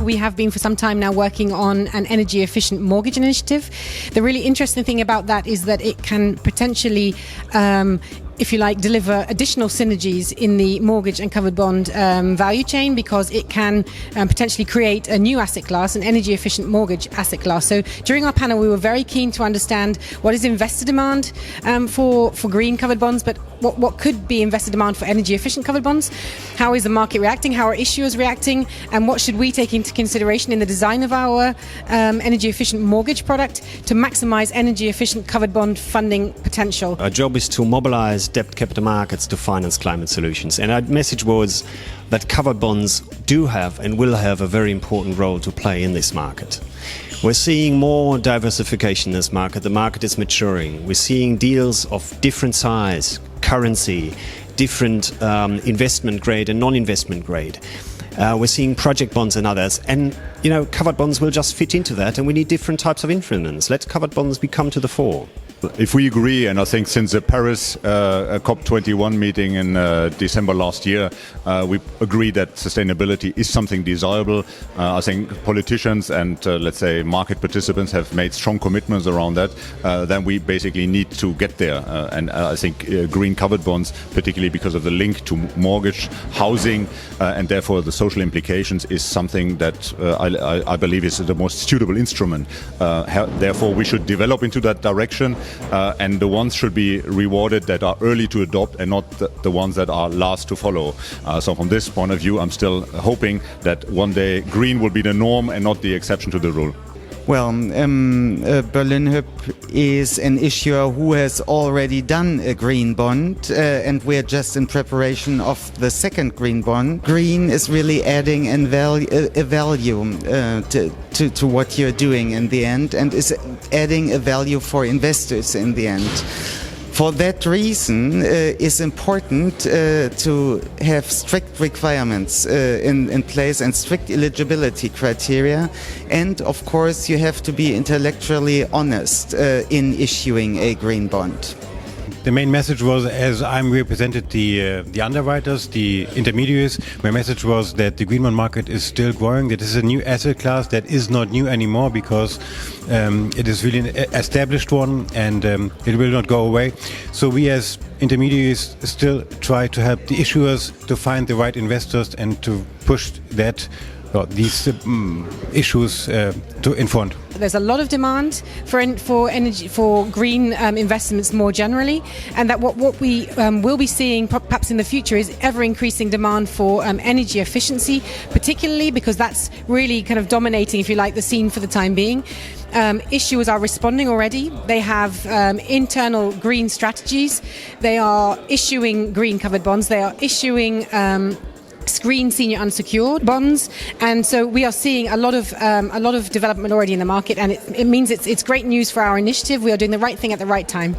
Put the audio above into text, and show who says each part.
Speaker 1: we have been for some time now working on an energy efficient mortgage initiative. The really interesting thing about that is that it can potentially if you like, deliver additional synergies in the mortgage and covered bond value chain, because it can potentially create a new asset class, an energy efficient mortgage asset class. So during our panel, we were very keen to understand what is investor demand for green covered bonds, but what could be investor demand for energy efficient covered bonds? How is the market reacting? How are issuers reacting? And what should we take into consideration in the design of our energy efficient mortgage product to maximize energy efficient covered bond funding potential?
Speaker 2: Our job is to mobilize debt capital markets to finance climate solutions. And our message was that covered bonds do have and will have a very important role to play in this market. We're seeing more diversification in this market. The market is maturing. We're seeing deals of different size, currency, different investment grade and non-investment grade. We're seeing project bonds and others. And, covered bonds will just fit into that. And we need different types of instruments. Let covered bonds become to the fore.
Speaker 3: If we agree, and I think since the Paris COP21 meeting in December last year, we agreed that sustainability is something desirable. I think politicians and, let's say, market participants have made strong commitments around that. Then we basically need to get there. And I think green covered bonds, particularly because of the link to mortgage, housing, and therefore the social implications, is something that I believe is the most suitable instrument. Therefore, we should develop into that direction. And the ones should be rewarded that are early to adopt and not the ones that are last to follow. So from this point of view, I'm still hoping that one day green will be the norm and not the exception to the rule.
Speaker 4: Well, Berlin Hub is an issuer who has already done a green bond, and we're just in preparation of the second green bond. Green is really adding a value to what you're doing in the end, and is adding a value for investors in the end. For that reason, it's important to have strict requirements in place and strict eligibility criteria. And of course, you have to be intellectually honest in issuing a green bond.
Speaker 5: The main message was, as I'm represented the underwriters, the intermediaries, my message was that the green bond market is still growing, that this is a new asset class that is not new anymore, because it is really an established one, and it will not go away. So we as intermediaries still try to help the issuers to find the right investors and to push these issues in front.
Speaker 1: There's a lot of demand for green investments more generally, and that what we will be seeing perhaps in the future is ever increasing demand for energy efficiency, particularly because that's really kind of dominating, if you like, the scene for the time being. Issuers are responding already. They have internal green strategies. They are issuing green covered bonds. They are issuing green senior unsecured bonds, and so we are seeing a lot of development already in the market, and it means it's great news for our initiative. We are doing the right thing at the right time.